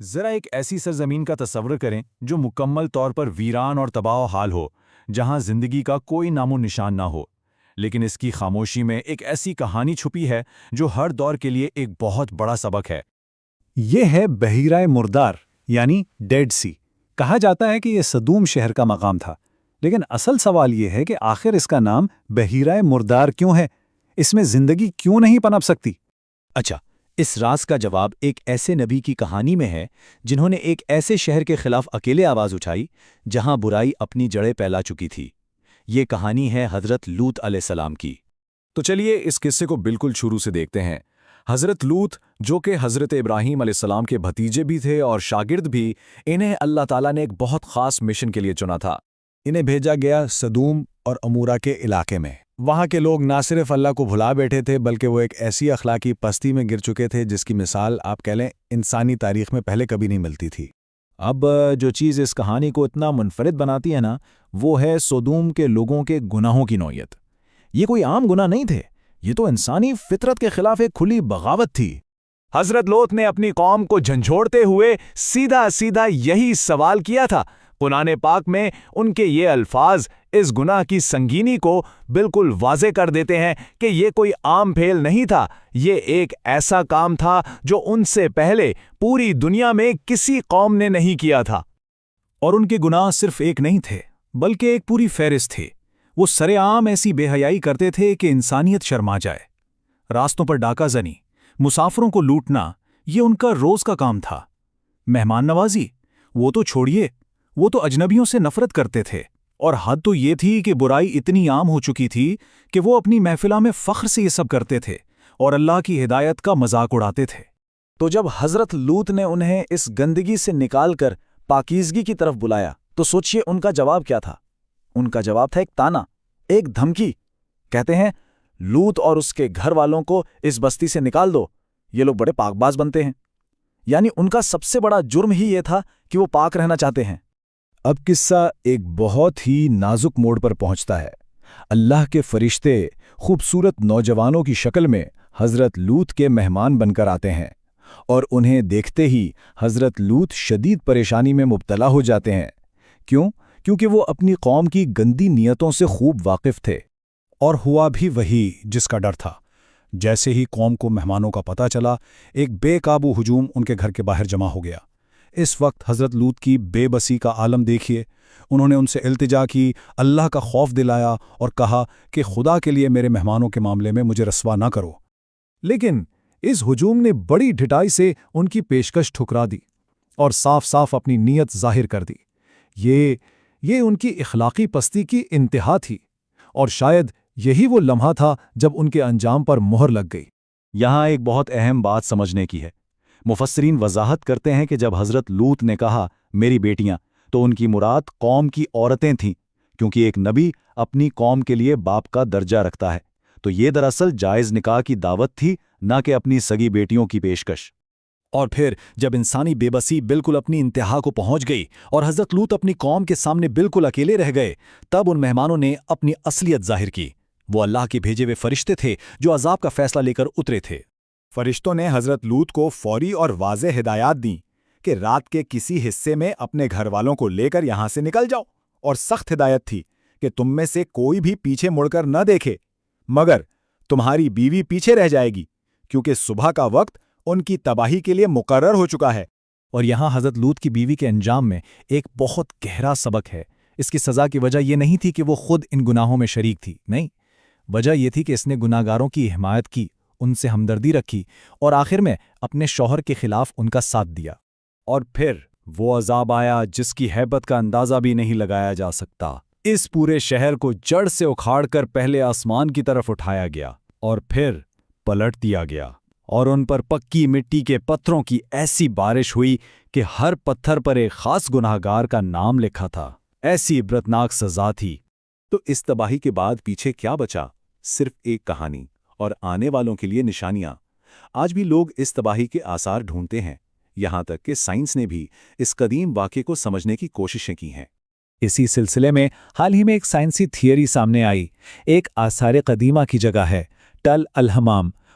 ذرا ایک ایسی سرزمین کا تصور کریں جو مکمل طور پر ویران اور تباہ و حال ہو، جہاں زندگی کا کوئی نام و نشان نہ ہو، لیکن اس کی خاموشی میں ایک ایسی کہانی چھپی ہے جو ہر دور کے لیے ایک بہت بڑا سبق ہے۔ یہ ہے بحیرہ مردار یعنی ڈیڈ سی۔ کہا جاتا ہے کہ یہ سدوم شہر کا مقام تھا، لیکن اصل سوال یہ ہے کہ آخر اس کا نام بحیرہ مردار کیوں ہے؟ اس میں زندگی کیوں نہیں پنپ سکتی؟ اچھا، اس راز کا جواب ایک ایسے نبی کی کہانی میں ہے جنہوں نے ایک ایسے شہر کے خلاف اکیلے آواز اٹھائی جہاں برائی اپنی جڑیں پھیلا چکی تھی۔ یہ کہانی ہے حضرت لوط علیہ السلام کی۔ تو چلیے اس قصے کو بالکل شروع سے دیکھتے ہیں۔ حضرت لوط، جو کہ حضرت ابراہیم علیہ السلام کے بھتیجے بھی تھے اور شاگرد بھی، انہیں اللہ تعالیٰ نے ایک بہت خاص مشن کے لیے چنا تھا۔ انہیں بھیجا گیا سدوم اور امورہ کے علاقے میں۔ وہاں کے لوگ نہ صرف اللہ کو بھلا بیٹھے تھے بلکہ وہ ایک ایسی اخلاقی پستی میں گر چکے تھے جس کی مثال آپ کہہ لیں انسانی تاریخ میں پہلے کبھی نہیں ملتی تھی۔ اب جو چیز اس کہانی کو اتنا منفرد بناتی ہے نا، وہ ہے سدوم کے لوگوں کے گناہوں کی نوعیت۔ یہ کوئی عام گناہ نہیں تھے، یہ تو انسانی فطرت کے خلاف ایک کھلی بغاوت تھی۔ حضرت لوط نے اپنی قوم کو جھنجھوڑتے ہوئے سیدھا یہی سوال کیا تھا۔ قرآن پاک میں ان کے یہ الفاظ اس گناہ کی سنگینی کو بالکل واضح کر دیتے ہیں کہ یہ کوئی عام پھیل نہیں تھا، یہ ایک ایسا کام تھا جو ان سے پہلے پوری دنیا میں کسی قوم نے نہیں کیا تھا۔ اور ان کے گناہ صرف ایک نہیں تھے بلکہ ایک پوری فہرست تھے۔ وہ سرے عام ایسی بے حیائی کرتے تھے کہ انسانیت شرما جائے۔ راستوں پر ڈاکہ زنی، مسافروں کو لوٹنا، یہ ان کا روز کا کام تھا۔ مہمان نوازی، وہ تو چھوڑیے، وہ تو اجنبیوں سے نفرت کرتے تھے۔ اور حد تو یہ تھی کہ برائی اتنی عام ہو چکی تھی کہ وہ اپنی محفلہ میں فخر سے یہ سب کرتے تھے اور اللہ کی ہدایت کا مذاق اڑاتے تھے۔ تو جب حضرت لوط نے انہیں اس گندگی سے نکال کر پاکیزگی کی طرف بلایا تو سوچئے ان کا جواب کیا تھا؟ ان کا جواب تھا ایک تانا، ایک دھمکی۔ کہتے ہیں لوط اور اس کے گھر والوں کو اس بستی سے نکال دو، یہ لوگ بڑے پاک باز بنتے ہیں۔ یعنی ان کا سب سے بڑا جرم ہی یہ تھا کہ وہ پاک رہنا چاہتے ہیں۔ اب قصہ ایک بہت ہی نازک موڑ پر پہنچتا ہے۔ اللہ کے فرشتے خوبصورت نوجوانوں کی شکل میں حضرت لوط کے مہمان بن کر آتے ہیں، اور انہیں دیکھتے ہی حضرت لوط شدید پریشانی میں مبتلا ہو جاتے ہیں۔ کیوں؟ کیونکہ وہ اپنی قوم کی گندی نیتوں سے خوب واقف تھے۔ اور ہوا بھی وہی جس کا ڈر تھا۔ جیسے ہی قوم کو مہمانوں کا پتہ چلا، ایک بے قابو ہجوم ان کے گھر کے باہر جمع ہو گیا۔ اس وقت حضرت لوط کی بے بسی کا عالم دیکھیے۔ انہوں نے ان سے التجا کی، اللہ کا خوف دلایا اور کہا کہ خدا کے لیے میرے مہمانوں کے معاملے میں مجھے رسوا نہ کرو۔ لیکن اس ہجوم نے بڑی ڈھٹائی سے ان کی پیشکش ٹھکرا دی اور صاف صاف اپنی نیت ظاہر کر دی۔ یہ ان کی اخلاقی پستی کی انتہا تھی، اور شاید یہی وہ لمحہ تھا جب ان کے انجام پر مہر لگ گئی۔ یہاں ایک بہت اہم بات سمجھنے کی ہے۔ مفسرین وضاحت کرتے ہیں کہ جب حضرت لوط نے کہا میری بیٹیاں، تو ان کی مراد قوم کی عورتیں تھیں، کیونکہ ایک نبی اپنی قوم کے لیے باپ کا درجہ رکھتا ہے۔ تو یہ دراصل جائز نکاح کی دعوت تھی، نہ کہ اپنی سگی بیٹیوں کی پیشکش۔ اور پھر جب انسانی بے بسی بالکل اپنی انتہا کو پہنچ گئی اور حضرت لوط اپنی قوم کے سامنے بالکل اکیلے رہ گئے، تب ان مہمانوں نے اپنی اصلیت ظاہر کی۔ وہ اللہ کے بھیجے ہوئے فرشتے تھے جو عذاب کا فیصلہ لے کر اترے تھے۔ فرشتوں نے حضرت لوط کو فوری اور واضح ہدایات دیں کہ رات کے کسی حصے میں اپنے گھر والوں کو لے کر یہاں سے نکل جاؤ، اور سخت ہدایت تھی کہ تم میں سے کوئی بھی پیچھے مڑ کر نہ دیکھے، مگر تمہاری بیوی پیچھے رہ جائے گی، کیونکہ صبح کا وقت ان کی تباہی کے لیے مقرر ہو چکا ہے۔ اور یہاں حضرت لوط کی بیوی کے انجام میں ایک بہت گہرا سبق ہے۔ اس کی سزا کی وجہ یہ نہیں تھی کہ وہ خود ان گناہوں میں شریک تھی، نہیں، وجہ یہ تھی کہ اس نے گناہگاروں کی حمایت کی، ان سے ہمدردی رکھی، اور آخر میں اپنے شوہر کے خلاف ان کا ساتھ دیا۔ اور پھر وہ عذاب آیا جس کی ہیبت کا اندازہ بھی نہیں لگایا جا سکتا۔ اس پورے شہر کو جڑ سے اکھاڑ کر پہلے آسمان کی طرف اٹھایا گیا اور پھر پلٹ دیا گیا، اور ان پر پکی مٹی کے پتھروں کی ایسی بارش ہوئی کہ ہر پتھر پر ایک خاص گناہگار کا نام لکھا تھا۔ ایسی عبرتناک سزا تھی۔ تو اس تباہی کے بعد پیچھے کیا بچا؟ صرف ایک کہانی اور آنے والوں کے لیے نشانیاں۔ آج بھی لوگ اس تباہی کے آثار ڈھونڈتے ہیں، یہاں تک کہ سائنس نے بھی اس قدیم واقعے کو سمجھنے کی کوششیں کی ہیں۔ اسی سلسلے میں حال ہی میں ایک سائنسی تھیوری سامنے آئی۔ ایک آثار قدیمہ کی جگہ ہے ٹل الحمام،